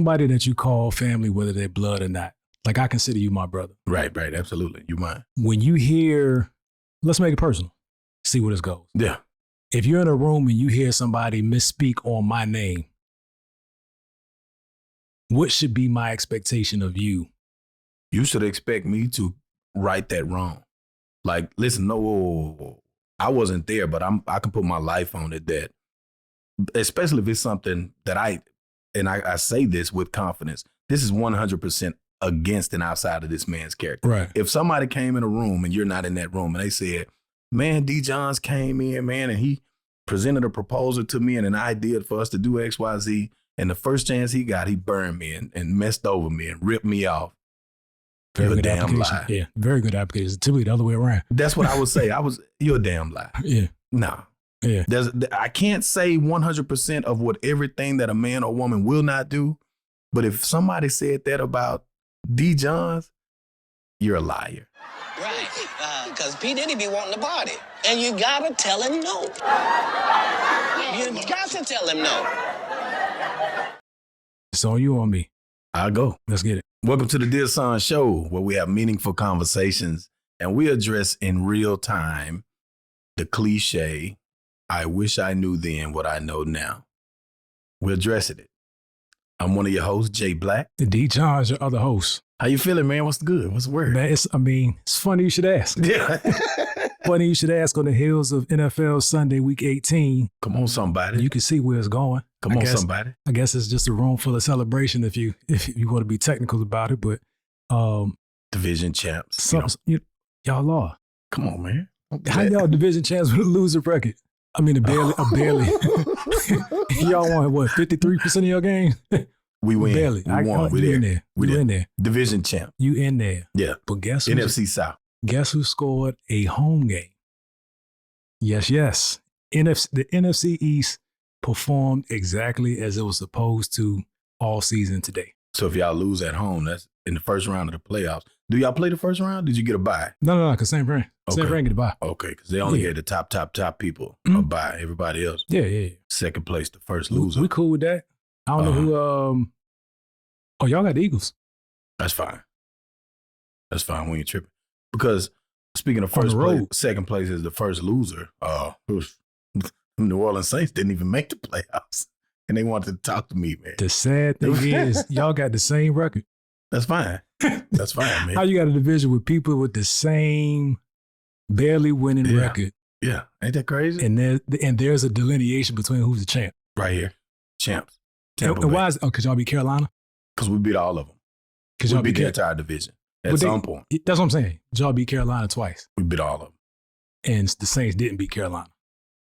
Somebody that you call family, whether they're blood or not. Like I consider you my brother. Right, absolutely. You mine. When you hear, let's make it personal, see where this goes. Yeah. If you're in a room and you hear somebody misspeak on my name, what should be my expectation of you? You should expect me to right that wrong. Like, listen, no, I wasn't there, but I can put my life on it that, especially if it's something that I say this with confidence, this is 100% against and outside of this man's character. Right. If somebody came in a room and you're not in that room and they said, man, D. Johns came in, man, and he presented a proposal to me and an idea for us to do X, Y, Z. And the first chance he got, he burned me and messed over me and ripped me off. Very you're good a damn application. lie. Yeah, very good application. Typically the other way around. That's what I would say. You're a damn lie. Yeah. No. Yeah. I can't say 100% of what everything that a man or woman will not do. But if somebody said that about D. Johns, you're a liar. Right, because P. Diddy be wanting to party. And you gotta tell him no. You got to tell him no. It's on you or on me. I'll go. Let's get it. Welcome to the Dear Son Show, where we have meaningful conversations and we address in real time the cliche, I wish I knew then what I know now. We're addressing it. I'm one of your hosts, Jay Black. The D. Johns, your other host. How you feeling, man? What's good? What's the word? Man, it's funny you should ask. Yeah. Funny you should ask on the heels of NFL Sunday, Week 18. Come on, somebody. You can see where it's going. Come on, somebody. I guess it's just a room full of celebration if you want to be technical about it. But division champs. Y'all are. Come on, man. How y'all division champs with a loser record? I mean, a barely. Y'all won what? 53% of your games. We win. Barely. We won. We in there. We in there. Division champ. You in there. Yeah. But guess NFC South. Guess who scored a home game? Yes. The NFC East performed exactly as it was supposed to all season today. So if y'all lose at home, that's in the first round of the playoffs. Do y'all play the first round? Did you get a bye? No, because same brand. Okay. Same brand get a bye. Okay, because they only get the top people a bye. Everybody else. Yeah. Second place, the first loser. We cool with that. I don't know who. Oh, y'all got the Eagles. That's fine. That's fine when you're tripping. Because speaking of first place, second place is the first loser. New Orleans Saints didn't even make the playoffs. And they wanted to talk to me, man. The sad thing is, y'all got the same record. That's fine. That's fine, man. How you got a division with people with the same barely winning record? Yeah. Ain't that crazy? And there's a delineation between who's the champ. Right here. Champs. And why is it? Oh, because y'all beat Carolina? Because we beat all of them. Because we beat the entire division at some point. That's what I'm saying. Y'all beat Carolina twice. We beat all of them. And the Saints didn't beat Carolina.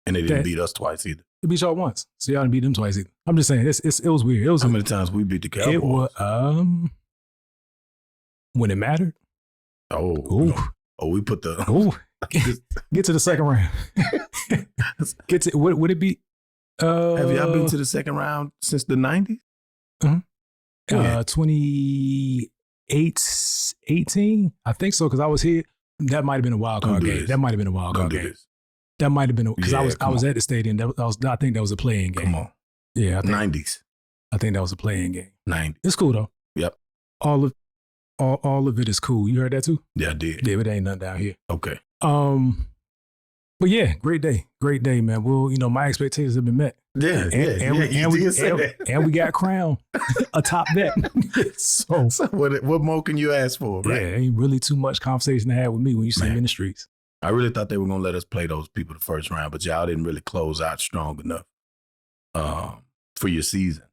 And they didn't beat us twice either. They beat y'all once. So y'all didn't beat them twice either. I'm just saying, it was weird. How many times we beat the Cowboys? It was, when it mattered. We put the... Get to the second round. Would it be... have y'all been to the second round since the 90s? 2018, I think so, because I was here. That might have been a wild card game. That might have been a wild card game. That might have been because I was at the stadium. I think that was a playing game. Come on. Yeah, 90s. I think that was a playing game. 90s. It's cool though. Yep. All of it is cool. You heard that too? Yeah, I did. Yeah, but ain't nothing down here. Okay. But yeah, great day, man. Well, my expectations have been met. Yeah, and we got crowned atop that. so what more can you ask for? Right? Yeah, ain't really too much conversation to have with me when you see me in the streets. I really thought they were gonna let us play those people the first round, but y'all didn't really close out strong enough for your season.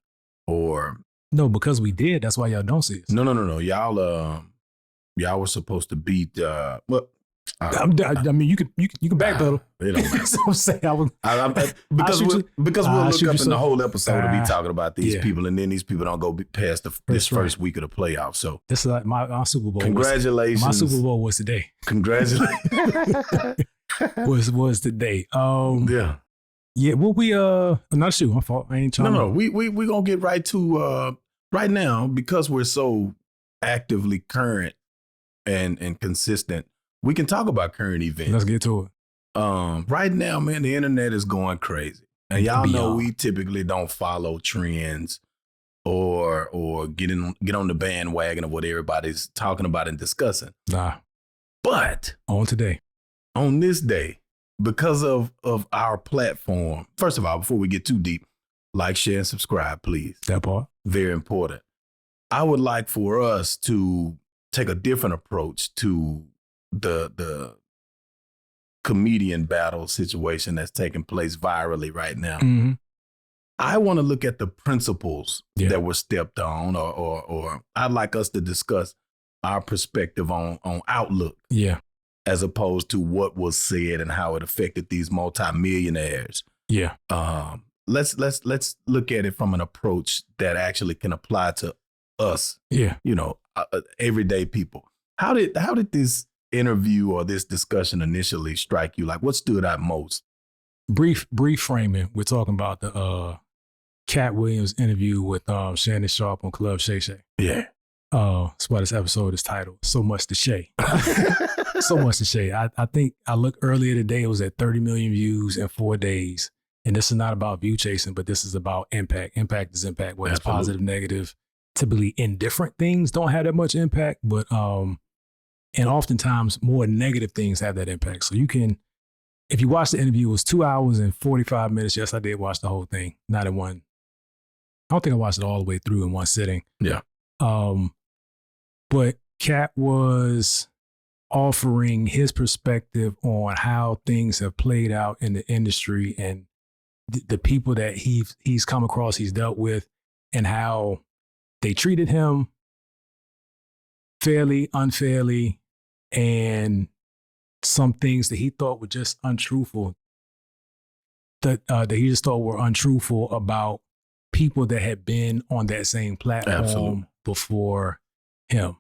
Or no, because we did. That's why y'all don't see us. No. Y'all were supposed to beat I mean, you can backpedal. It don't matter. So I'm saying because we'll look up in the whole episode to be talking about these people, and then these people don't go past this first week of the playoffs. So this is like my Super Bowl. Congratulations! My Super Bowl was today. Congratulations! was today. Yeah. Well, we not sure. My fault. I ain't trying. No. We gonna get right to right now because we're so actively current and consistent. We can talk about current events. Let's get to it. Right now, man, the internet is going crazy. And y'all know we typically don't follow trends or get on the bandwagon of what everybody's talking about and discussing. Nah. But on this day, because of our platform, first of all, before we get too deep, like, share, and subscribe, please. That part. Very important. I would like for us to take a different approach to the comedian battle situation that's taking place virally right now. Mm-hmm. I want to look at the principles that were stepped on, or I'd like us to discuss our perspective on outlook. Yeah. As opposed to what was said and how it affected these multimillionaires. Yeah. Let's look at it from an approach that actually can apply to us. Yeah. Everyday people. How did this interview or this discussion initially strike you? Like, what stood out most? Brief framing. We're talking about the Katt Williams interview with Shannon Sharpe on Club Shay Shay. Yeah. That's why this episode is titled "So Much to Shay." So much to Shay. I think I looked earlier today. It was at 30 million views in 4 days. And this is not about view chasing, but this is about impact. Impact is impact, whether it's positive, negative. Typically indifferent things don't have that much impact, but and oftentimes more negative things have that impact. So you can, if you watch the interview, it was 2 hours and 45 minutes. Yes, I did watch the whole thing. Not in one. I don't think I watched it all the way through in one sitting. Yeah. But Katt was offering his perspective on how things have played out in the industry and the people that he's come across, he's dealt with, and how they treated him fairly, unfairly, and some things that he thought were just untruthful, that he just thought were untruthful about people that had been on that same platform before him.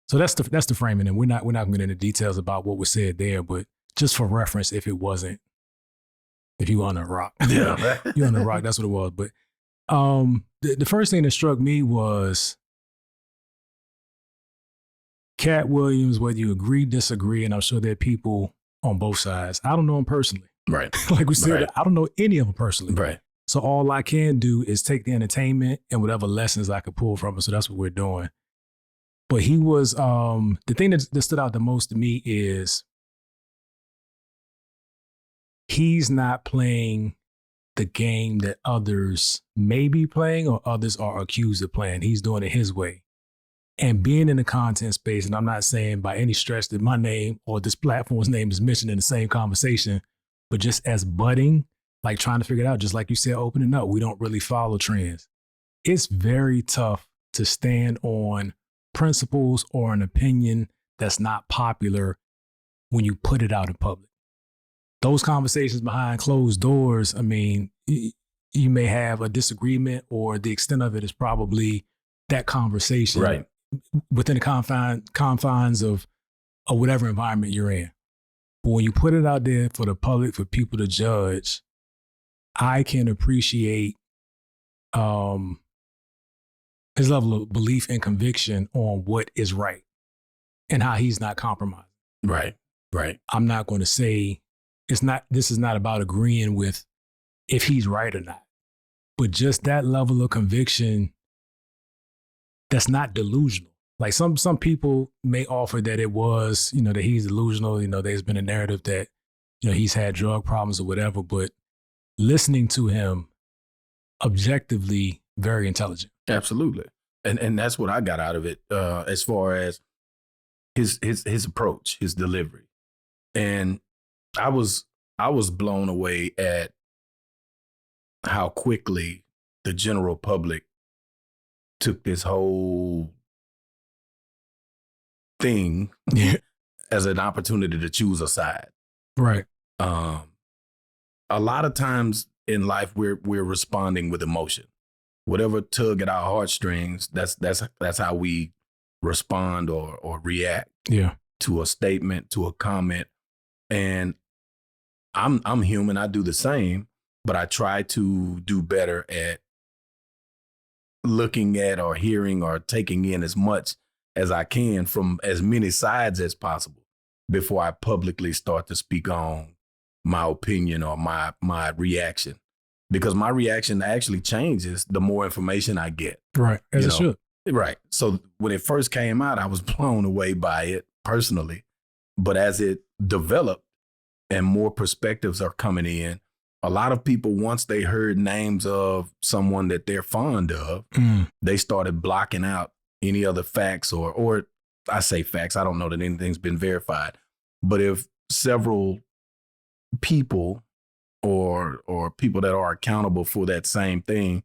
So that's the framing, and we're not going to get into details about what was said there, but just for reference, if you were on a rock, you're on a rock, that's what it was. But the first thing that struck me was Katt Williams, whether you agree, disagree, and I'm sure there are people on both sides. I don't know him personally. Right. Like we said, I don't know any of them personally. Right. So all I can do is take the entertainment and whatever lessons I could pull from it. So that's what we're doing. But he was, the thing that stood out the most to me is he's not playing the game that others may be playing or others are accused of playing. He's doing it his way. And being in the content space, and I'm not saying by any stretch that my name or this platform's name is mentioned in the same conversation, but just as budding, like trying to figure it out, just like you said, opening up, we don't really follow trends. It's very tough to stand on principles or an opinion that's not popular when you put it out in public. Those conversations behind closed doors, I mean, you may have a disagreement, or the extent of it is probably that conversation within the confines of whatever environment you're in. But when you put it out there for the public, for people to judge, I can appreciate his level of belief and conviction on what is right and how he's not compromised. Right. I'm not going to say this is not about agreeing with if he's right or not, but just that level of conviction that's not delusional. Like some people may offer that it was, that he's delusional, there's been a narrative that, he's had drug problems or whatever, but listening to him, objectively very intelligent. Absolutely. And that's what I got out of it, as far as his approach, his delivery. And I was blown away at how quickly the general public took this whole thing as an opportunity to choose a side. Right. A lot of times in life, we're responding with emotion. Whatever tug at our heartstrings, that's how we respond or react to a statement, to a comment. And I'm human. I do the same, but I try to do better at looking at or hearing or taking in as much as I can from as many sides as possible before I publicly start to speak on my opinion or my reaction. because my reaction actually changes the more information I get. Right. As You it know, should. Right. So when it first came out, I was blown away by it personally. But as it developed and more perspectives are coming in, a lot of people, once they heard names of someone that they're fond of, they started blocking out any other facts or I say facts. I don't know that anything's been verified. But if several people or people that are accountable for that same thing,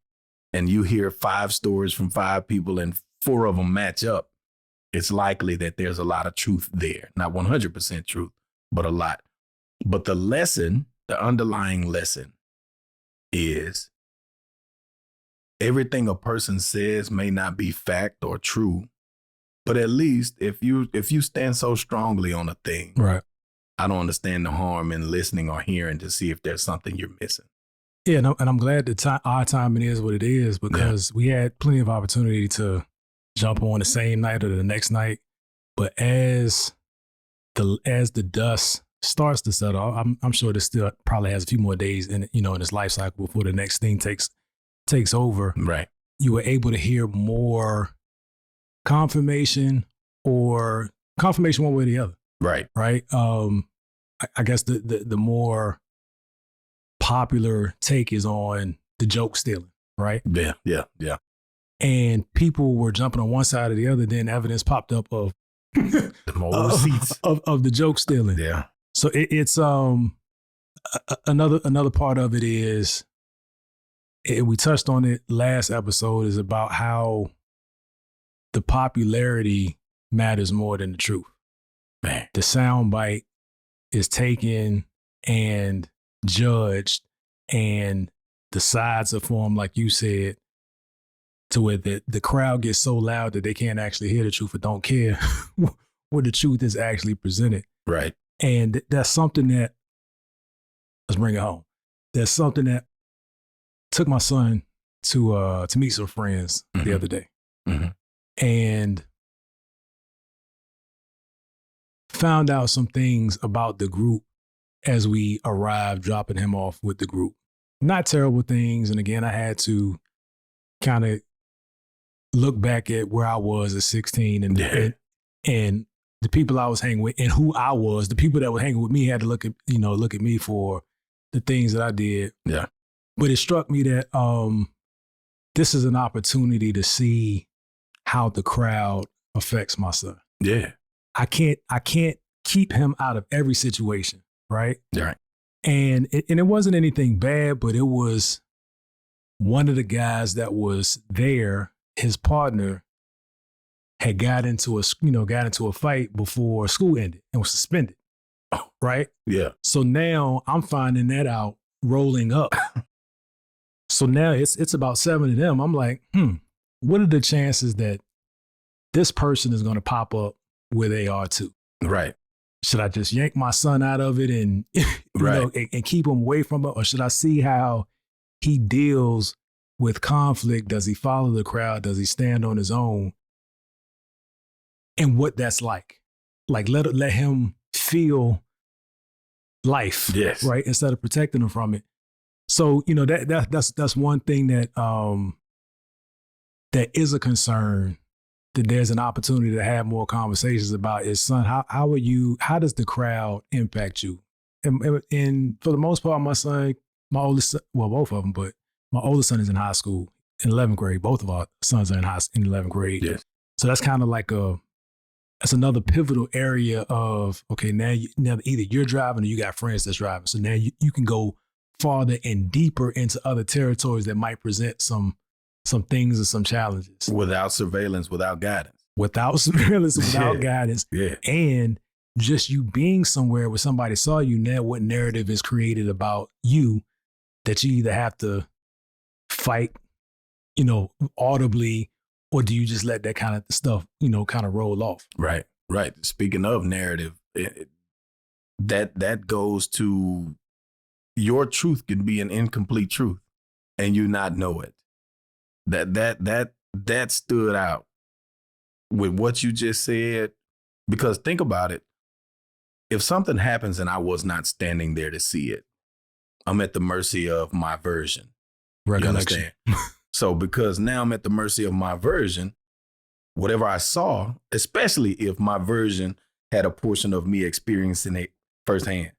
and you hear 5 stories from 5 people and 4 of them match up, it's likely that there's a lot of truth there. Not 100% truth, but a lot. But the lesson, the underlying lesson is everything a person says may not be fact or true, but at least if you stand so strongly on a thing, Right. I don't understand the harm in listening or hearing to see if there's something you're missing. Yeah, no, and I'm glad that our timing is what it is, because we had plenty of opportunity to jump on the same night or the next night. But as the dust starts to settle, I'm sure this still probably has a few more days in its life cycle before the next thing takes over. Right. You were able to hear more confirmation one way or the other. Right. Right. I guess the more popular take is on the joke stealing, right? Yeah. And people were jumping on one side or the other. Then evidence popped up of The more receipts of the joke stealing. Yeah. So it's another part of it is we touched on it last episode, is about how the popularity matters more than the truth. Man. The soundbite is taken and judged, and the sides are formed, like you said, to where the crowd gets so loud that they can't actually hear the truth or don't care where the truth is actually presented. Right. And that's something that, let's bring it home. That's something that took my son to meet some friends the other day. And found out some things about the group as we arrived, dropping him off with the group. Not terrible things. And again, I had to kind of look back at where I was at 16 and the people I was hanging with and who I was. The people that were hanging with me had to look at me for the things that I did. Yeah. But it struck me that this is an opportunity to see how the crowd affects my son. Yeah. I can't keep him out of every situation, right? Right. And it wasn't anything bad, but it was one of the guys that was there, his partner had got into a fight before school ended and was suspended. Oh. Right? Yeah. So now I'm finding that out rolling up. So now it's about 7 of them. I'm like, what are the chances that this person is going to pop up where they are too? Right. Should I just yank my son out of it and and keep him away from it? Or should I see how he deals with conflict? Does he follow the crowd? Does he stand on his own? And what that's like. Like let him feel life. Yes. Right? Instead of protecting him from it. So, that's one thing that that is a concern, that there's an opportunity to have more conversations about is, son, how does the crowd impact you? And for the most part, my son, my oldest son, well, both of them, but my oldest son is in high school in 11th grade. Both of our sons are in 11th grade. Yes. So that's kind of like that's another pivotal area of, okay, now either you're driving or you got friends that's driving. So now you can go farther and deeper into other territories that might present some things or some challenges. Without surveillance, without guidance. Without surveillance, without guidance. Yeah. And just you being somewhere where somebody saw you, now what narrative is created about you that you either have to fight, audibly, or do you just let that kind of stuff, kind of roll off? Right. Right. Speaking of narrative, that goes to your truth can be an incomplete truth and you not know it. That stood out with what you just said, because think about it. If something happens and I was not standing there to see it, I'm at the mercy of my version. You Recollection. understand? So because now I'm at the mercy of my version, whatever I saw, especially if my version had a portion of me experiencing it firsthand.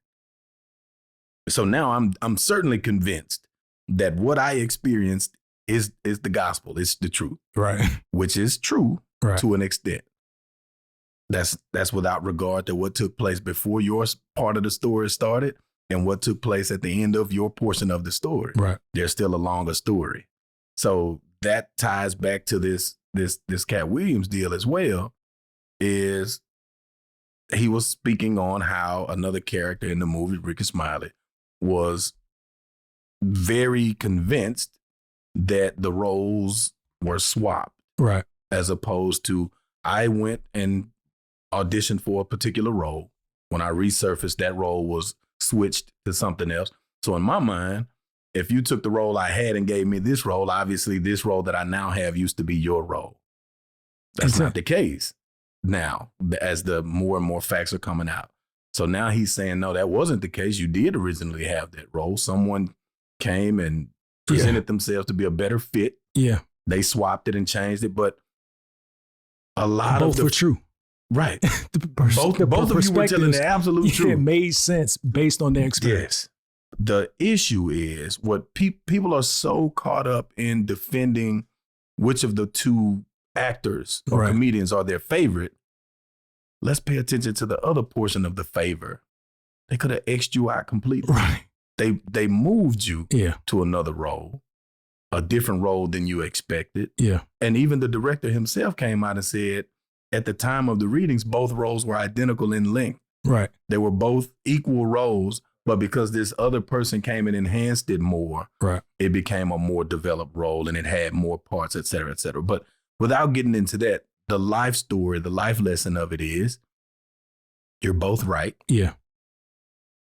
So now I'm certainly convinced that what I experienced is the gospel. It's the truth. Right. Which is true Right. to an extent. That's without regard to what took place before your part of the story started and what took place at the end of your portion of the story. Right. There's still a longer story. So that ties back to this Katt Williams deal as well, is he was speaking on how another character in the movie, Ricky Smiley, was very convinced that the roles were swapped. Right. As opposed to, I went and auditioned for a particular role. When I resurfaced, that role was switched to something else. So in my mind, if you took the role I had and gave me this role, obviously this role that I now have used to be your role. That's not the case now, as the more and more facts are coming out. So now he's saying, no, that wasn't the case. You did originally have that role. Someone came and presented themselves to be a better fit. Yeah. They swapped it and changed it, but a lot both of were true. Right. Both of you were telling the absolute truth. It made sense based on their experience. Yes. The issue is what people are so caught up in defending which of the two actors or comedians are their favorite. Let's pay attention to the other portion of the favor. They could have X'd you out completely. Right. They moved you to another role, a different role than you expected. Yeah. And even the director himself came out and said, at the time of the readings, both roles were identical in length. Right. They were both equal roles, but because this other person came and enhanced it more, it became a more developed role and it had more parts, et cetera, et cetera. But without getting into that, the life story, the life lesson of it is, you're both right. Yeah.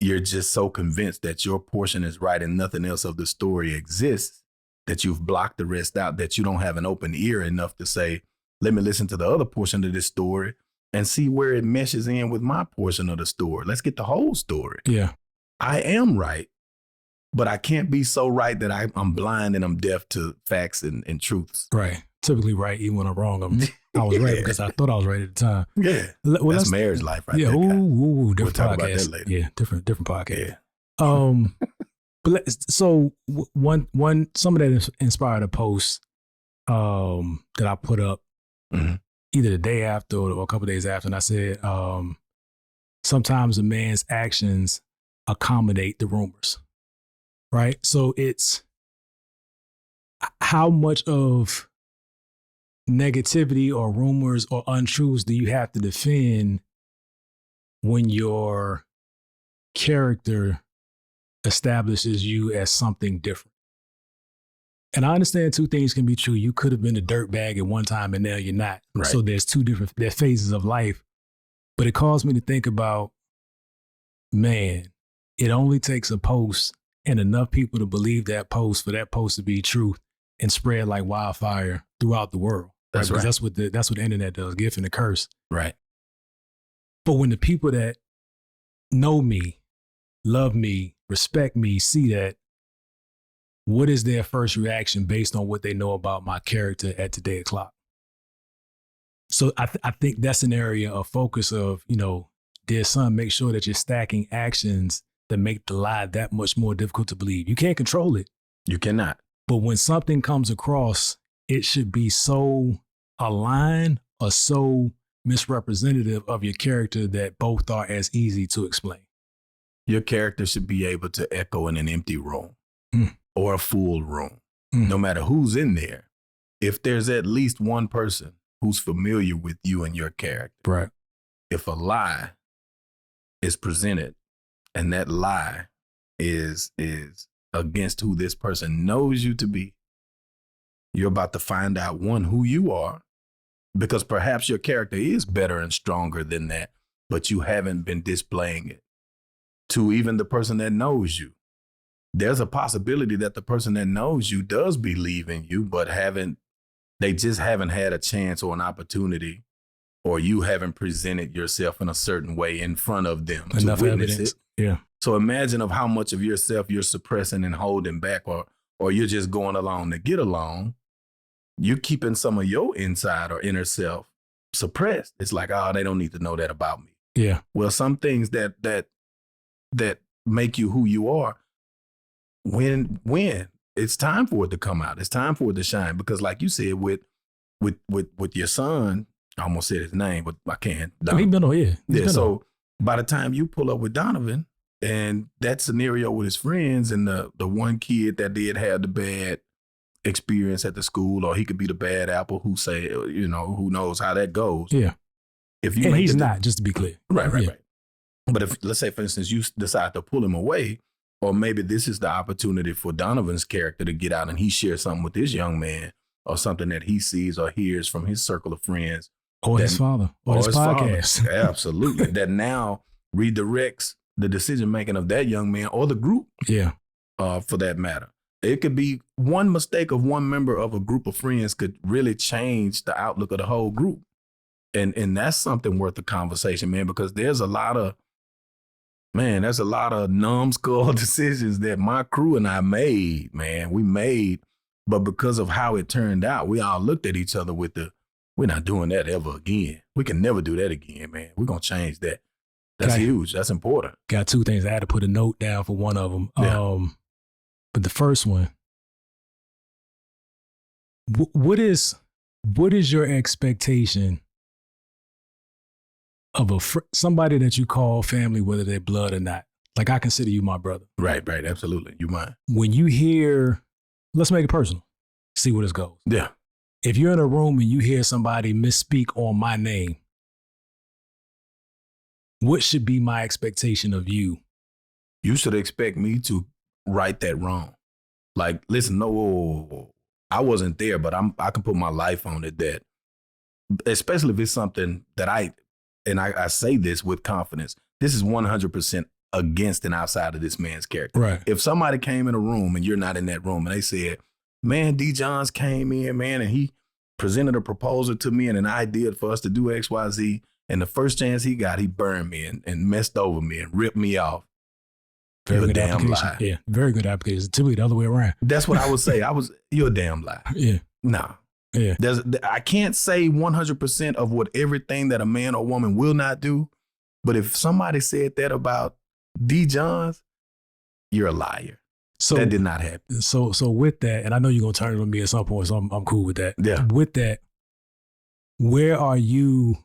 You're just so convinced that your portion is right and nothing else of the story exists, that you've blocked the rest out, that you don't have an open ear enough to say, let me listen to the other portion of this story and see where it meshes in with my portion of the story. Let's get the whole story. Yeah. I am right, but I can't be so right that I'm blind and I'm deaf to facts and truths. Right. Typically right, even when I'm wrong, I was right because I thought I was right at the time. Yeah. Well, that's marriage life right there. Yeah. Ooh, different we'll talk podcast. about that later. Yeah, different podcast. Yeah. But so one some of that inspired a post that I put up either the day after or a couple of days after, and I said, sometimes a man's actions accommodate the rumors, right? So it's how much of negativity or rumors or untruths do you have to defend when your character establishes you as something different? And I understand two things can be true. You could have been a dirtbag at one time and now you're not. Right. So there's there's phases of life. But it caused me to think about, man, it only takes a post and enough people to believe that post for that post to be truth and spread like wildfire throughout the world. That's right. That's what the internet does, gift and a curse. Right. But when the people that know me, love me, respect me, see that, what is their first reaction based on what they know about my character at Today O'Clock? So I think that's an area of focus of, dear son, make sure that you're stacking actions that make the lie that much more difficult to believe. You can't control it. You cannot. But when something comes across, it should be so aligned or so misrepresentative of your character that both are as easy to explain. Your character should be able to echo in an empty room or a full room, no matter who's in there. If there's at least one person who's familiar with you and your character, right? If a lie is presented and that lie is against who this person knows you to be, you're about to find out, one, who you are, because perhaps your character is better and stronger than that, but you haven't been displaying it. To even the person that knows you, there's a possibility that the person that knows you does believe in you, but they just haven't had a chance or an opportunity, or you haven't presented yourself in a certain way in front of them Enough to witness evidence. it. Yeah. So imagine of how much of yourself you're suppressing and holding back or or you're just going along to get along, you're keeping some of your inside or inner self suppressed. It's like, oh, they don't need to know that about me. Yeah. Well, some things that make you who you are, when it's time for it to come out, it's time for it to shine. Because like you said, with your son, I almost said his name, but I can't. He been on, yeah. Yeah. So by the time you pull up with Donovan and that scenario with his friends and the one kid that did have the bad experience at the school, or he could be the bad apple who say, you know, who knows how that goes. Yeah. If you and he's not, just to be clear. Right. But if, let's say, for instance, you decide to pull him away, or maybe this is the opportunity for Donovan's character to get out and he shares something with this young man, or something that he sees or hears from his circle of friends. Or his father, or his podcast. Father. Absolutely. That now redirects the decision-making of that young man or the group. Yeah. For that matter. It could be one mistake of one member of a group of friends could really change the outlook of the whole group. And that's something worth the conversation, man, because there's a lot of numbskull decisions that my crew and I made, man. We made, but because of how it turned out, we all looked at each other with we're not doing that ever again. We can never do that again, man. We're going to change that. That's huge. That's important. Got two things. I had to put a note down for one of them. Yeah. But the first one, what is your expectation of somebody that you call family, whether they're blood or not? Like, I consider you my brother. Right. Absolutely. You mine. When you hear, let's make it personal, see where this goes. Yeah. If you're in a room and you hear somebody misspeak on my name, what should be my expectation of you? You should expect me to right that wrong. Like, listen, no, I wasn't there, but I can put my life on it, that especially if it's something that I say this with confidence, this is 100% against and outside of this man's character. Right. If somebody came in a room and you're not in that room and they said, man, D. Johns came in, man, and he presented a proposal to me and an idea for us to do X, Y, Z. And the first chance he got, he burned me and messed over me and ripped me off. Very You're good a damn application. lie. Yeah, very good application. It's typically the other way around. That's what I would say. You're a damn lie. Yeah. Nah. Yeah. I can't say 100% of what everything that a man or woman will not do, but if somebody said that about D. Johns, you're a liar. So that did not happen. So with that, and I know you're gonna turn it on me at some point, so I'm cool with that. Yeah. With that, where are you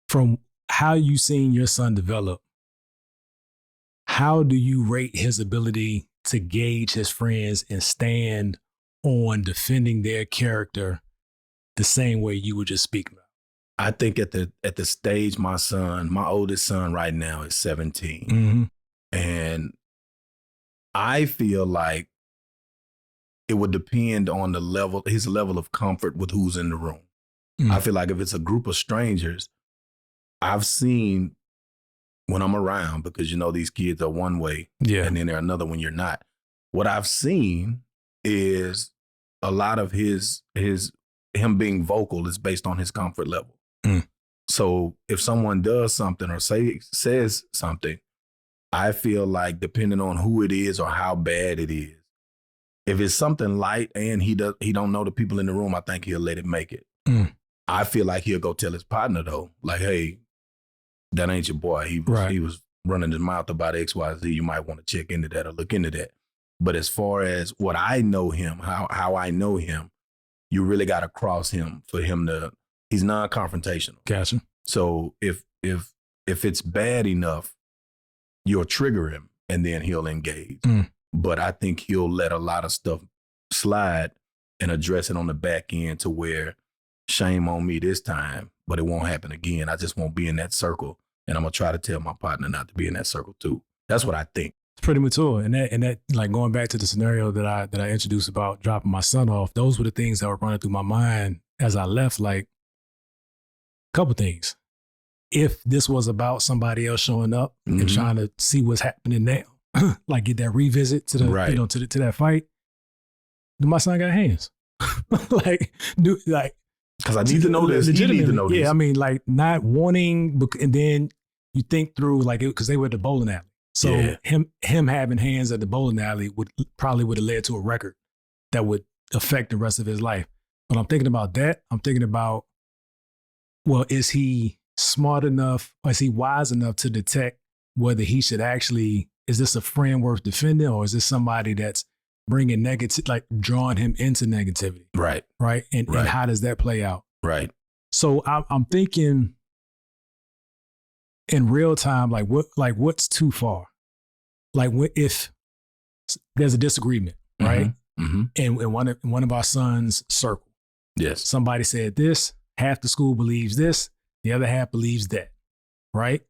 from how you seen your son develop? How do you rate his ability to gauge his friends and stand on defending their character the same way you were just speaking about? I think at the stage, my oldest son right now is 17. Mm-hmm. And I feel like it would depend on his level of comfort with who's in the room. Mm-hmm. I feel like if it's a group of strangers, I've seen when I'm around, because, you know, these kids are one way, yeah, and then they're another when you're not. What I've seen is a lot of him being vocal is based on his comfort level. Mm. So if someone does something or says something, I feel like depending on who it is or how bad it is, if it's something light and he don't know the people in the room, I think he'll let it make it. Mm. I feel like he'll go tell his partner though, like, hey, that ain't your boy. He was running his mouth about X, Y, Z. You might want to check into that or look into that. But as far as what I know him, how I know him, you really got to cross him for him to. He's non-confrontational. Gotcha. So if it's bad enough, you'll trigger him and then he'll engage. Mm. But I think he'll let a lot of stuff slide and address it on the back end to where shame on me this time, but it won't happen again. I just won't be in that circle. And I'm going to try to tell my partner not to be in that circle too. That's what I think. It's pretty mature. And that like going back to the scenario that I introduced about dropping my son off, those were the things that were running through my mind as I left. Like, a couple things. If this was about somebody else showing up Mm-hmm. and trying to see what's happening now, like get that revisit to the, Right. to that fight, then my son got hands. Because I need to know this. He need to know this. Yeah, I mean, like not wanting, and then you think through like, because they were at the bowling alley. So Yeah. him having hands at the bowling alley would have led to a record that would affect the rest of his life. But I'm thinking about that. I'm thinking about, well, is he smart enough, or is he wise enough to detect whether he should actually, is this a friend worth defending, or is this somebody that's bringing negative, like drawing him into negativity? Right. Right. And how does that play out? Right. So I'm thinking in real time, what's too far? Like if there's a disagreement, right? Mm-hmm. And one of our sons' circle. Yes. Somebody said this, half the school believes this, the other half believes that, right?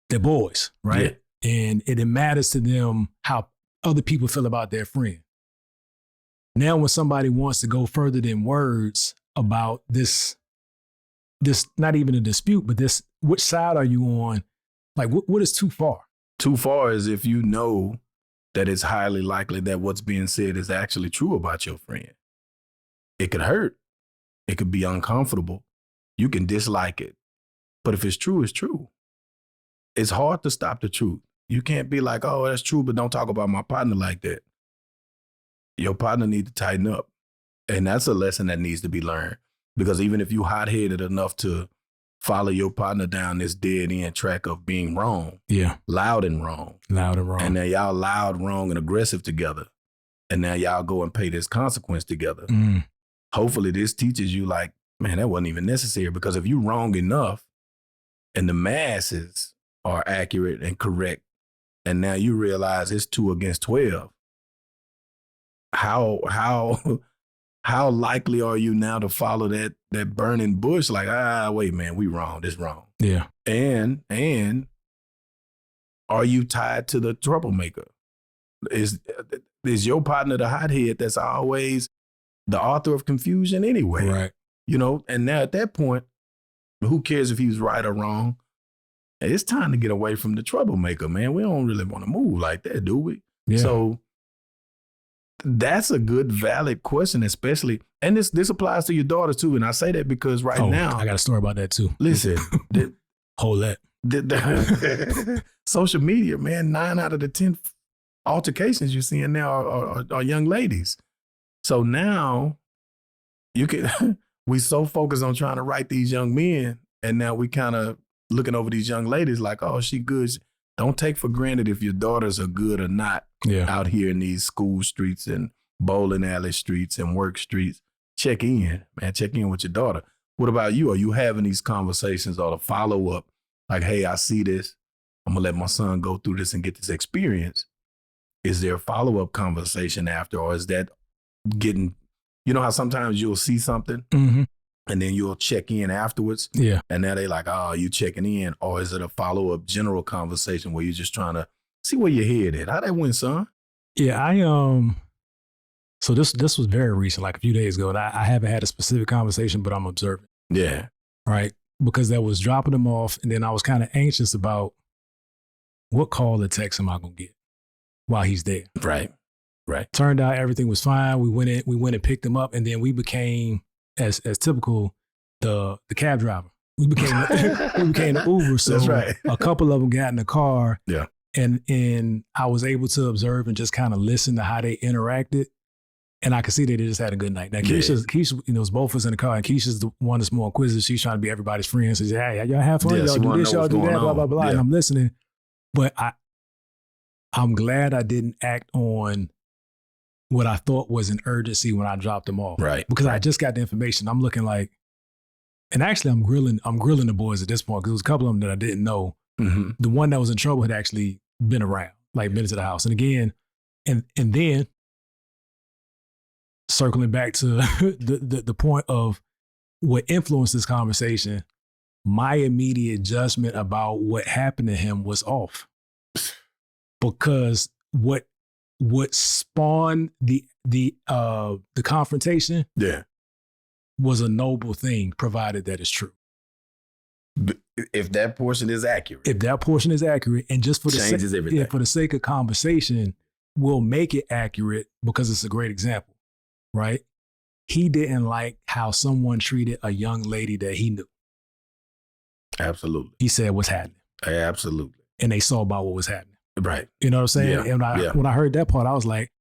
They're boys, right? Yeah. And it matters to them how other people feel about their friend. Now, when somebody wants to go further than words about this not even a dispute, but this, which side are you on? Like, what is too far? Too far is if you know that it's highly likely that what's being said is actually true about your friend. It could hurt. It could be uncomfortable. You can dislike it. But if it's true, it's true. It's hard to stop the truth. You can't be like, oh, that's true, but don't talk about my partner like that. Your partner needs to tighten up. And that's a lesson that needs to be learned. Because even if you hot-headed enough to follow your partner down this dead-end track of being wrong, loud and wrong. And now y'all loud, wrong, and aggressive together. And now y'all go and pay this consequence together. Hopefully this teaches you like, man, that wasn't even necessary, because if you're wrong enough and the masses are accurate and correct, and now you realize it's 2 against 12, how likely are you now to follow that burning bush? Like, wait, man, we wrong. This wrong. Yeah. And are you tied to the troublemaker? Is your partner the hothead that's always the author of confusion anyway? Right. You know, and now at that point, who cares if he was right or wrong? It's time to get away from the troublemaker, man. We don't really want to move like that, do we? Yeah. So that's a good, valid question, especially, and this applies to your daughter too. And I say that because now I got a story about that too. Listen, hold that. Social media, man, 9 out of the 10 altercations you're seeing now are young ladies. So now you can, we so focused on trying to right these young men, and now we kind of looking over these young ladies like, oh, she good. Don't take for granted if your daughters are good or not out here in these school streets and bowling alley streets and work streets. Check in, man. Check in with your daughter. What about you? Are you having these conversations or the follow-up? Like, hey, I see this. I'm going to let my son go through this and get this experience. Is there a follow-up conversation after, or is that getting, you know how sometimes you'll see something and then you'll check in afterwards? Yeah. And now they like, oh, you checking in? Or is it a follow-up general conversation where you're just trying to see where your head at? How that went, son? Yeah, so this was very recent, like a few days ago, and I haven't had a specific conversation, but I'm observing. Yeah. Right? Because that was dropping them off, and then I was kind of anxious about what call or text am I going to get while he's there. Right. Turned out everything was fine. We went and picked him up, and then we became, as typical, the cab driver. We became the Uber. So that's right. A couple of them got in the car. Yeah. And I was able to observe and just kind of listen to how they interacted. And I could see that they just had a good night. Now, Keisha, you know, it was both of us in the car, and Keisha's the one that's more inquisitive. She's trying to be everybody's friend. So she's, hey, y'all have fun, y'all do this, y'all do that, blah, blah, blah. Yeah. And I'm listening. But I'm glad I didn't act on what I thought was an urgency when I dropped them off. Right. Because I just got the information. I'm looking like, and actually I'm grilling the boys at this point, because there was a couple of them that I didn't know. The one that was in trouble had actually been around, like been to the house. And again, and then circling back to the point of what influenced this conversation, my immediate judgment about what happened to him was off. Because what spawned the confrontation was a noble thing, provided that it's true. If that portion is accurate. And just for changes everything. Yeah, for the sake of conversation, we'll make it accurate because it's a great example, right? He didn't like how someone treated a young lady that he knew. Absolutely. He said, what's happening? Absolutely. and they saw about what was happening. Right. You know what I'm saying? Yeah. And when I heard that part, I was like,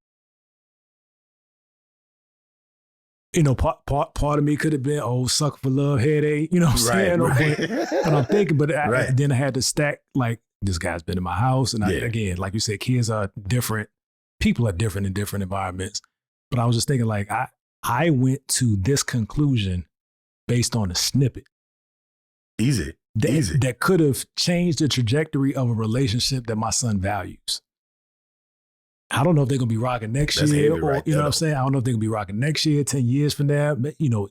you know, part of me could have been, oh, sucker for love, headache, you know what I'm saying? Right. But I'm thinking, Right. then I had to stack, like, this guy's been in my house. And again, like you said, kids are different. People are different in different environments. But I was just thinking, like, I went to this conclusion based on a snippet. Easy. That could have changed the trajectory of a relationship that my son values. I don't know if they're going to be rocking next year, or, you know what I'm saying? I don't know if they're going to be rocking next year, 10 years from now. You know,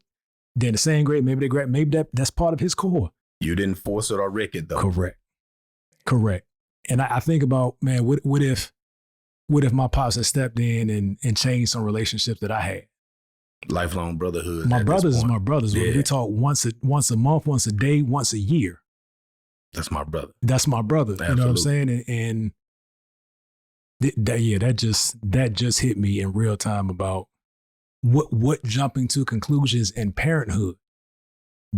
they're in the same grade, maybe that's part of his core. You didn't force it or wreck it, though. Correct. And I think about, man, what if my pops had stepped in and changed some relationships that I had? Lifelong brotherhood. My brothers is my brothers. Yeah. We talk once a month, once a day, once a year. That's my brother. That's my brother. Absolutely. You know what I'm saying? And that just hit me in real time about what jumping to conclusions in parenthood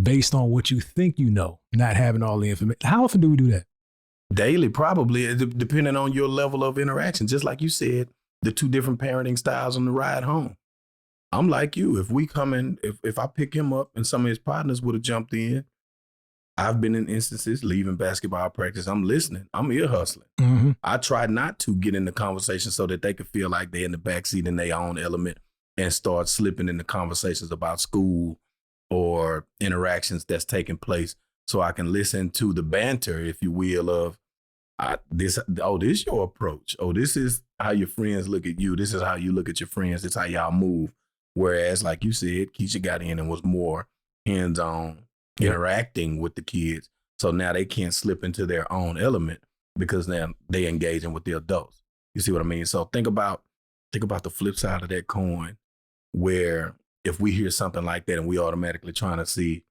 based on what you think you know, not having all the information. How often do we do that? Daily, probably, depending on your level of interaction. Just like you said, the two different parenting styles on the ride home. I'm like you. If we come in, if I pick him up and some of his partners would have jumped in, I've been in instances leaving basketball practice. I'm listening. I'm ear hustling. Mm-hmm. I try not to get in the conversation so that they could feel like they're in the backseat in their own element and start slipping into conversations about school or interactions that's taking place. So I can listen to the banter, if you will, of this your approach. Oh, this is how your friends look at you. This is how you look at your friends. This is how y'all move. Whereas, like you said, Keisha got in and was more hands-on, interacting with the kids. So now they can't slip into their own element because now they engaging with the adults. You see what I mean? So think about the flip side of that coin, where if we hear something like that and we automatically trying to see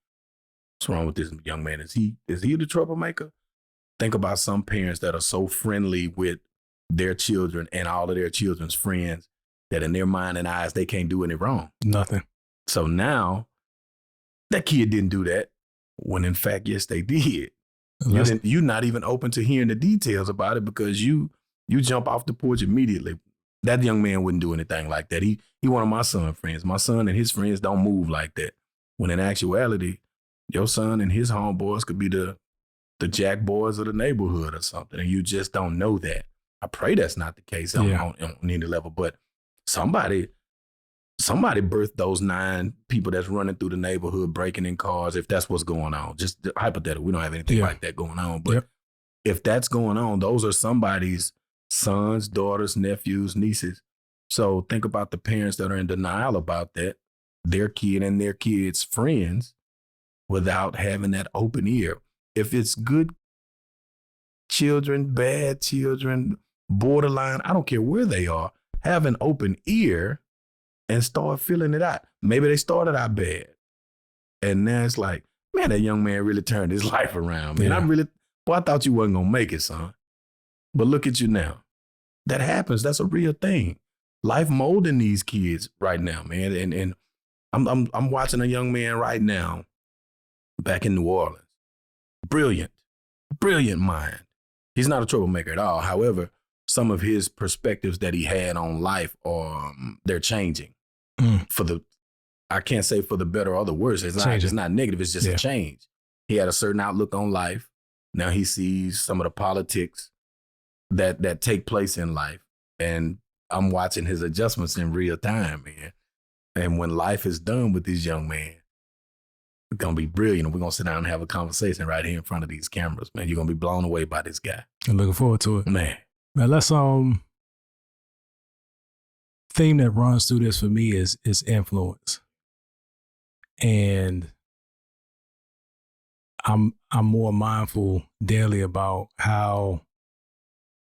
what's wrong with this young man, is he the troublemaker? Think about some parents that are so friendly with their children and all of their children's friends that in their mind and eyes, they can't do any wrong. Nothing. So now that kid didn't do that when in fact, yes, they did. You're not even open to hearing the details about it because you jump off the porch immediately. That young man wouldn't do anything like that. He one of my son's friends. My son and his friends don't move like that. When in actuality, your son and his homeboys could be the jack boys of the neighborhood or something, and you just don't know that. I pray that's not the case on any level, but somebody birthed those 9 people that's running through the neighborhood, breaking in cars, if that's what's going on. Just hypothetical. We don't have anything like that going on. But if that's going on, those are somebody's sons, daughters, nephews, nieces. So think about the parents that are in denial about that, their kid and their kids' friends, without having that open ear. If it's good children, bad children, borderline, I don't care where they are, have an open ear and start feeling it out. Maybe they started out bad. And now it's like, man, that young man really turned his life around, man. I thought you wasn't going to make it, son. But look at you now. That happens. That's a real thing. Life molding these kids right now, man. And I'm watching a young man right now back in New Orleans. Brilliant mind. He's not a troublemaker at all. However, some of his perspectives that he had on life they're changing I can't say for the better or the worse. It's not negative. It's just a change. He had a certain outlook on life. Now he sees some of the politics that take place in life. And I'm watching his adjustments in real time, man. And when life is done with this young man, it's going to be brilliant. We're going to sit down and have a conversation right here in front of these cameras, man. You're going to be blown away by this guy. I'm looking forward to it. Man, let's theme that runs through this for me is influence. And I'm more mindful daily about how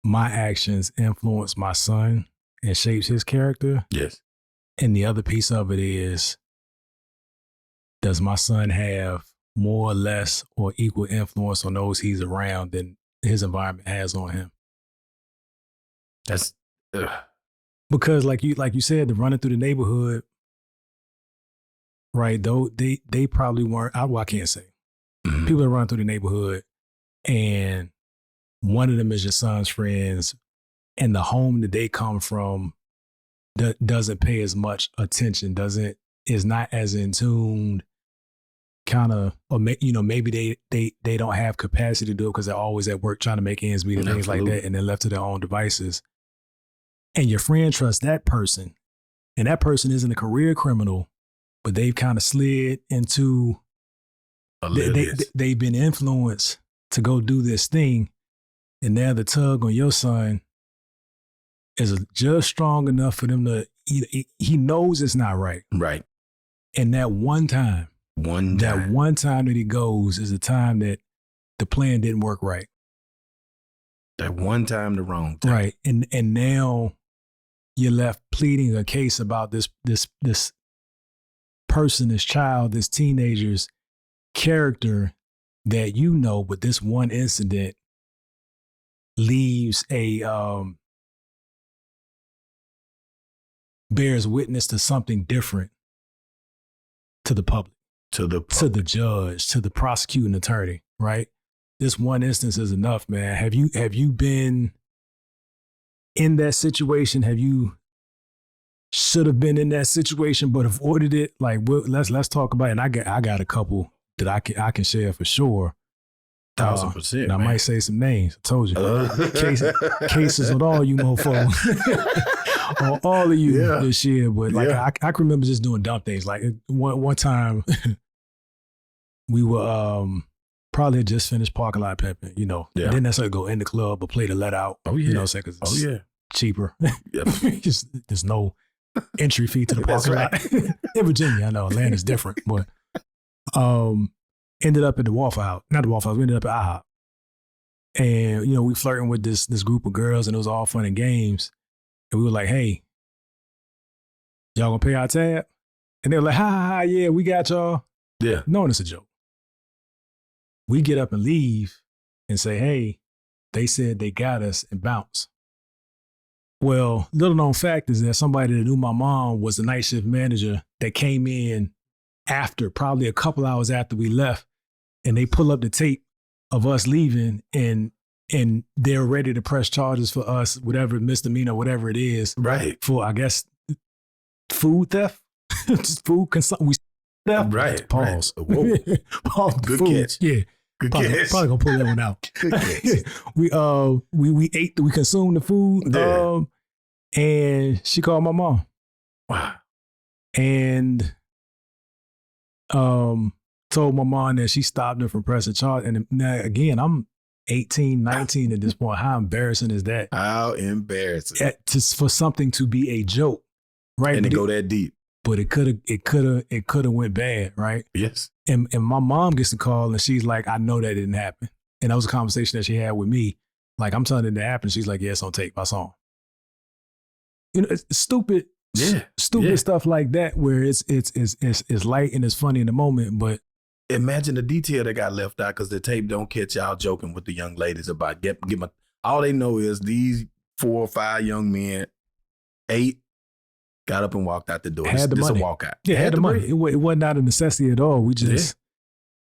my actions influence my son and shapes his character. Yes. And the other piece of it is, does my son have more or less or equal influence on those he's around than his environment has on him? That's because like you said, the running through the neighborhood, right? Though they probably weren't. I can't say. Mm-hmm. People that run through the neighborhood and one of them is your son's friends, and the home that they come from doesn't pay as much attention, is not as in tune, kind of, or maybe they don't have capacity to do it because they're always at work trying to make ends meet and things like that, and they're left to their own devices. And your friend trusts that person, and that person isn't a career criminal, but they've kind of slid into, they've been influenced to go do this thing, and now the tug on your son is just strong enough for them to, he knows it's not right. Right. And that one time that he goes is the time that the plan didn't work right. That one time, the wrong time. Right. And now you're left pleading a case about this person, this child, this teenager's character that but this one incident leaves bears witness to something different to the public, to the judge, to the prosecuting attorney, right? This one instance is enough, man. Have you been in that situation? Have you should have been in that situation but avoided it? Like, let's talk about it. And I got a couple that I can share for sure. 1,000%. I might say some names. I told you. Cases with all you mofos. Or all of you this year. But like I can remember just doing dumb things. Like one time we were probably had just finished parking lot pimping, Didn't necessarily go in the club but play the let out. Oh yeah. Cause it's cheaper. There's no entry fee to the parking lot. In Virginia, I know Atlanta's different, but ended up at the Waffle House. Not the Waffle House, we ended up at IHOP. And, we flirting with this group of girls, and it was all fun and games. And we were like, hey, y'all gonna pay our tab? And they were like, ha, yeah, we got y'all. Yeah. Knowing it's a joke. We get up and leave and say, hey, they said they got us, and bounce. Well, little known fact is that somebody that knew my mom was the night shift manager that came in after, probably a couple hours after we left, and they pull up the tape of us leaving, and they're ready to press charges for us, whatever misdemeanor, whatever it is. Right. For, I guess, food theft? Just food consumption. Theft? Right. Pause. Right. Whoa. Pause. Good Food. catch. Yeah. Good Probably catch. gonna pull that one out. Good catch. We consumed the food. Yeah. And she called my mom. Wow. And told my mom that she stopped her from pressing charge. And now again, I'm 18, 19 at this point. How embarrassing is that? How embarrassing. For something to be a joke, right? And to go that deep. But it could have went bad, right? Yes. And my mom gets the call and she's like, I know that didn't happen. And that was a conversation that she had with me. Like, I'm telling it to happen. She's like, yeah, it's on tape. I saw him. It's stupid stuff like that where it's light and it's funny in the moment, but imagine the detail that got left out because the tape don't catch y'all joking with the young ladies about get my. All they know is these 4 or 5 young men, 8, got up and walked out the door. Had the money. A walkout. Yeah, had the money. It wasn't out of necessity at all. We just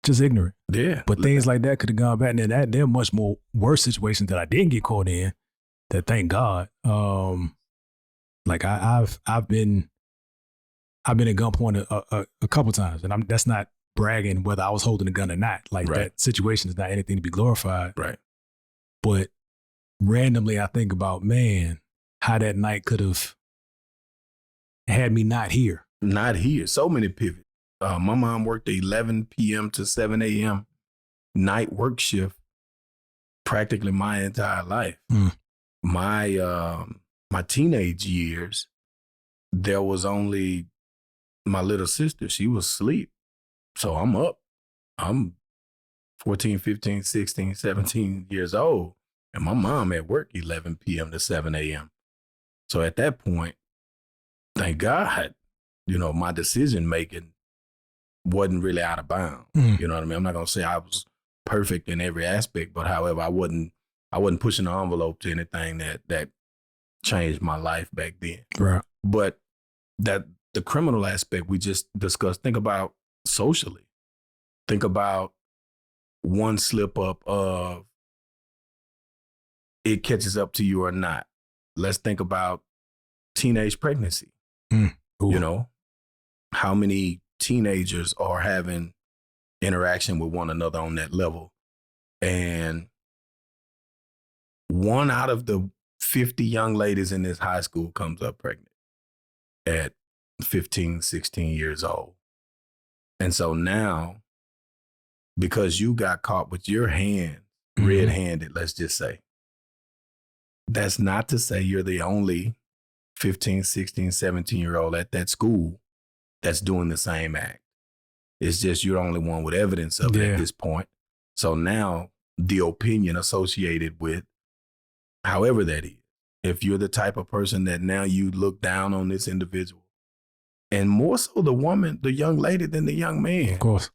ignorant. Yeah. But things like that could have gone back. And there are much more worse situations that I didn't get caught in. That thank God. Like I've been at gunpoint a couple times, and that's not bragging whether I was holding a gun or not. Like that situation is not anything to be glorified. Right. But randomly I think about, man, how that night could have had me not here. Not here. So many pivots. My mom worked 11 p.m. to 7 a.m. night work shift practically my entire life. My teenage years, there was only my little sister. She was asleep. So I'm up. I'm 14, 15, 16, 17 years old. And my mom at work 11 p.m. to 7 a.m. So at that point, thank God, my decision making wasn't really out of bounds. You know what I mean? I'm not going to say I was perfect in every aspect, but however, I wasn't pushing the envelope to anything that changed my life back then. Right. But that the criminal aspect we just discussed, think about socially. Think about one slip up of it catches up to you or not. Let's think about teenage pregnancy. You know, how many teenagers are having interaction with one another on that level? And 1 out of the 50 young ladies in this high school comes up pregnant at 15, 16 years old. And so now, because you got caught with your hand red-handed, let's just say, that's not to say you're the only 15, 16, 17-year-old at that school that's doing the same act. It's just you're the only one with evidence of it at this point. So now the opinion associated with however that is, if you're the type of person that now you look down on this individual, and more so the woman, the young lady than the young man. Of course.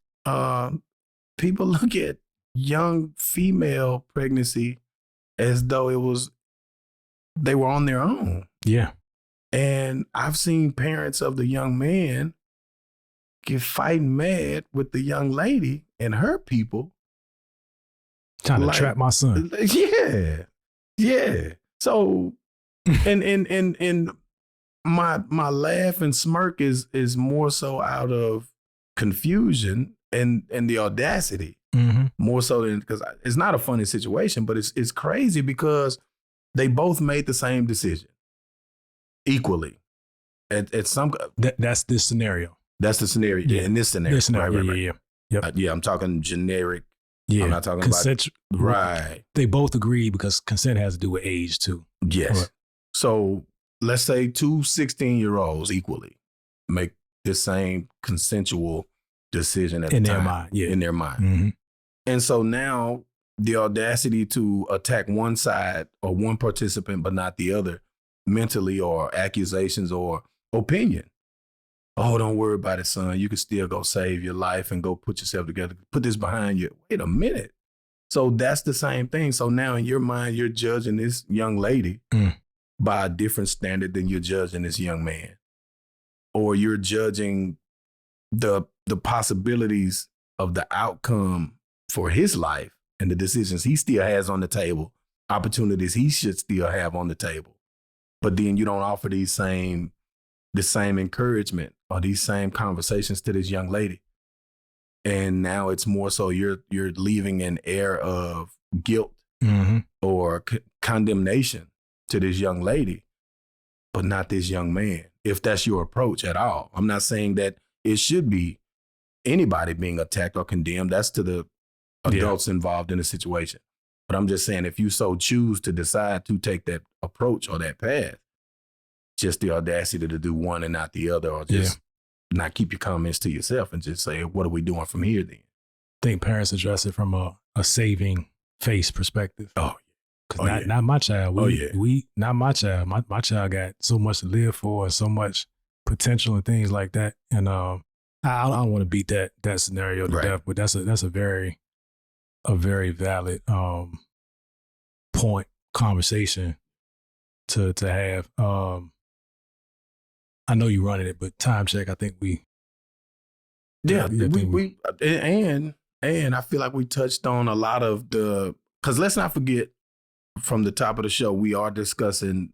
People look at young female pregnancy as though they were on their own. Yeah. And I've seen parents of the young man get fighting mad with the young lady and her people. Trying to trap my son. Yeah. So, and my laugh and smirk is more so out of confusion and the audacity, more so than, because it's not a funny situation, but it's crazy because they both made the same decision equally. At some that's this scenario. That's the scenario. Yeah, in this scenario. Right. Yeah. I'm talking generic. Yeah, I'm not talking consent, about right. They both agree because consent has to do with age too. Yes. Right. So let's say 2 16-year-olds equally make the same consensual decision at the time. In their mind. And so now the audacity to attack one side or one participant but not the other mentally, or accusations or opinion. Oh, don't worry about it, son. You can still go save your life and go put yourself together. Put this behind you. Wait a minute. So that's the same thing. So now in your mind, you're judging this young lady by a different standard than you're judging this young man. Or you're judging the possibilities of the outcome for his life and the decisions he still has on the table, opportunities he should still have on the table. But then you don't offer the same encouragement or these same conversations to this young lady. And now it's more so you're leaving an air of guilt or condemnation to this young lady, but not this young man, if that's your approach at all. I'm not saying that it should be anybody being attacked or condemned. That's to the adults involved in the situation. But I'm just saying, if you so choose to decide to take that approach or that path, just the audacity to do one and not the other, or just not keep your comments to yourself and just say, what are we doing from here then? I think parents address it from a saving face perspective. Oh, because not my child. Not my child. My child got so much to live for and so much potential and things like that. And I don't want to beat that scenario to death, but that's a very valid conversation to have. I know you running it, but time check. I think we. Yeah, and I feel like we touched on a lot of because let's not forget, from the top of the show, we are discussing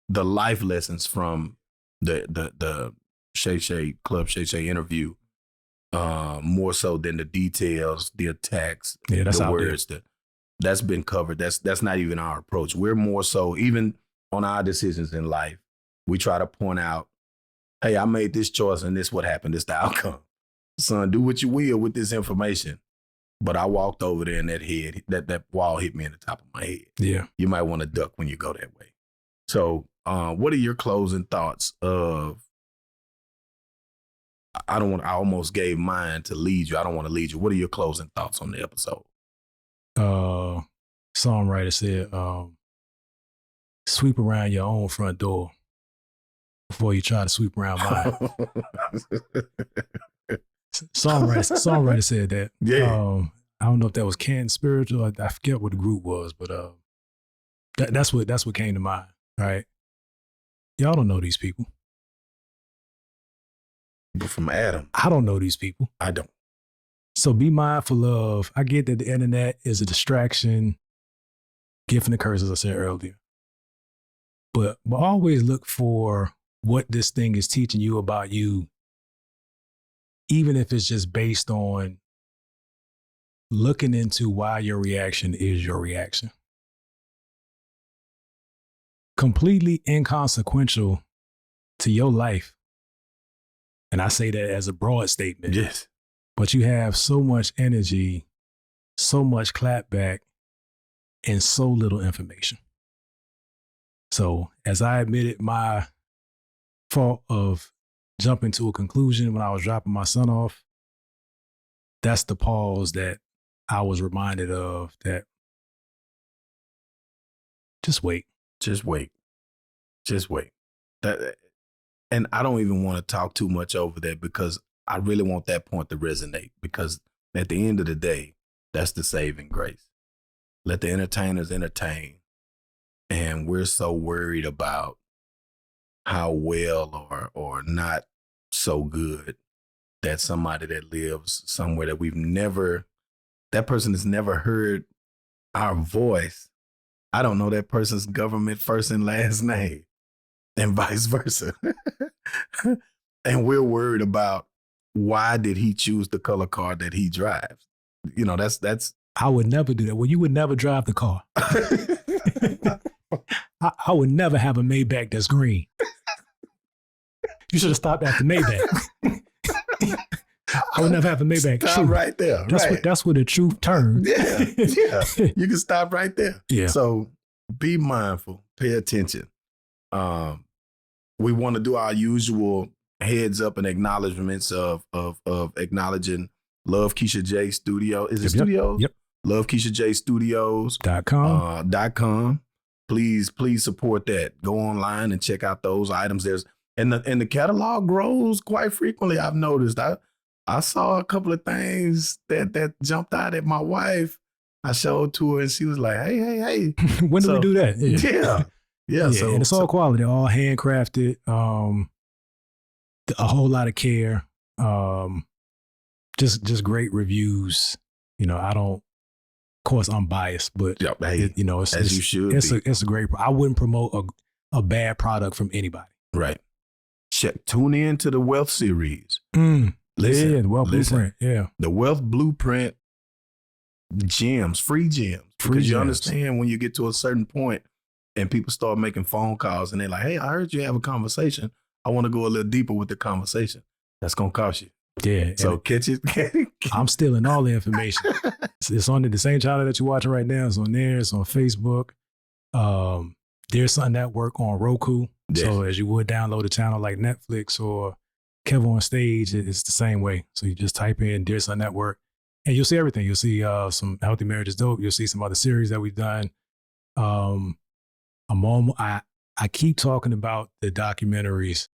the life lessons from the Shay Shay Club Shay Shay interview, more so than the details, the attacks, the words. That's been covered. That's not even our approach. We're more so, even on our decisions in life, we try to point out, hey, I made this choice and this what happened. This the outcome. Son, do what you will with this information. But I walked over there and that wall hit me in the top of my head. Yeah. You might want to duck when you go that way. So what are your closing thoughts of, I almost gave mine to lead you. I don't want to lead you. What are your closing thoughts on the episode? Songwriter said, sweep around your own front door before you try to sweep around mine. Songwriter said that. Yeah. I don't know if that was Canned Spiritual. I forget what the group was, but that's what came to mind. Right? Y'all don't know these people. But from Adam, I don't know these people. I don't. So be mindful of. I get that the internet is a distraction. gift and the curse, as I said earlier. But always look for what this thing is teaching you about you, even if it's just based on looking into why your reaction is your reaction. Completely inconsequential to your life. And I say that as a broad statement. Yes. But you have so much energy, so much clapback, and so little information. So as I admitted my fault of jumping to a conclusion when I was dropping my son off, that's the pause that I was reminded of, that just wait. Just wait. Just wait. And I don't even want to talk too much over that, because I really want that point to resonate, because at the end of the day, that's the saving grace. Let the entertainers entertain. And we're so worried about how well or not so good that somebody that lives somewhere that that person has never heard our voice. I don't know that person's government first and last name, and vice versa. And we're worried about, why did he choose the color car that he drives? You know, that's. I would never do that. Well, you would never drive the car. I would never have a Maybach that's green. You should have stopped at the Maybach. I would never have a Maybach. Stop right there. That's where the truth turns. Yeah. You can stop right there. Yeah. So be mindful. Pay attention. We want to do our usual heads up and acknowledgements of acknowledging Love Keisha J Studio. Is it Studios? Yep. Love Keisha J Studios.com. .com. Please support that. Go online and check out those items. And the catalog grows quite frequently. I've noticed. I saw a couple of things that jumped out at my wife. I showed to her and she was like, hey. When do we do that? Yeah. So, and it's all quality, all handcrafted. A whole lot of care. Just great reviews. You know, of course I'm biased, but you should. It's a great. I wouldn't promote a bad product from anybody. Right. Tune in to the Wealth series. The Wealth Blueprint. Yeah. The Wealth Blueprint gems, free gems. Because you understand when you get to a certain point and people start making phone calls and they're like, hey, I heard you have a conversation. I want to go a little deeper with the conversation. That's going to cost you. Yeah. So catch it. I'm stealing all the information. It's on the same channel that you're watching right now. It's on there. It's on Facebook. There's Son Network on Roku. Yes. So as you would download a channel like Netflix or Kevin on Stage, it's the same way. So you just type in Dear Son Network and you'll see everything. You'll see some Healthy Marriage is Dope. You'll see some other series that we've done. I keep talking about the documentaries.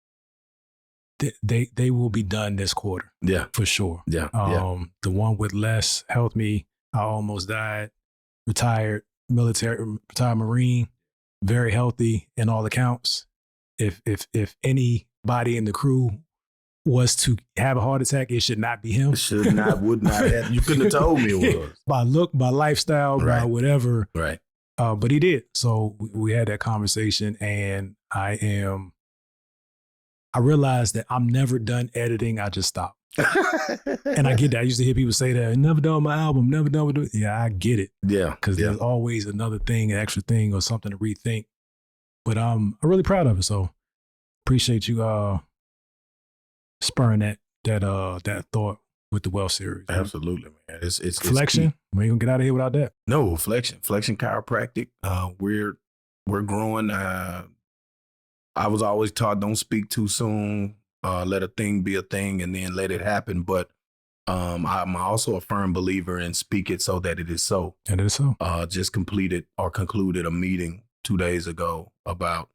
They will be done this quarter. Yeah. For sure. Yeah. The one with Les Helped Me, I Almost Died, retired Marine, very healthy in all accounts. If anybody in the crew was to have a heart attack, it should not be him. Would not have. You couldn't have told me it was. By look, by lifestyle, by whatever. Right. But he did. So we had that conversation, and I realized that I'm never done editing. I just stop. And I get that. I used to hear people say that, never done my album, never done with it. Yeah, I get it. Yeah. Because there's always another thing, an extra thing or something to rethink. But I'm really proud of it. So appreciate you spurring that thought with the Wealth series. Absolutely, man. It's Flexion. We ain't gonna get out of here without that. No, Flexion Chiropractic. We're growing. I was always taught, don't speak too soon. Let a thing be a thing and then let it happen. But I'm also a firm believer in speak it so that it is so. And it is so. Just concluded a meeting 2 days ago about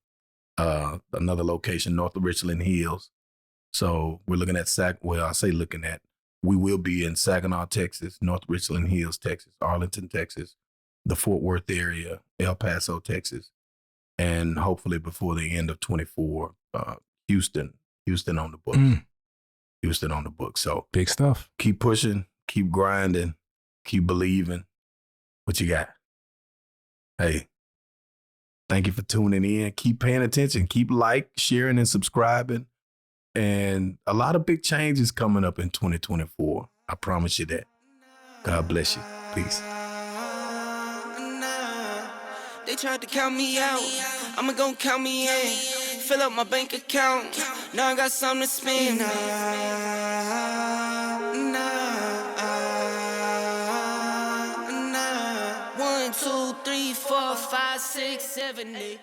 another location north of Richland Hills. So we're looking at we will be in Saginaw, Texas, North Richland Hills, Texas, Arlington, Texas, the Fort Worth area, El Paso, Texas, and hopefully before the end of 24, Houston on the books. Houston on the books. So big stuff. Keep pushing, keep grinding, keep believing. What you got? Hey, thank you for tuning in. Keep paying attention. Keep sharing, and subscribing. And a lot of big changes coming up in 2024. I promise you that. God bless you. Peace. They tried to count me out. I'ma gon' count me in. Fill up my bank account. Now I got something to spend. 1, 2, 3, 4, 5, 6, 7, 8.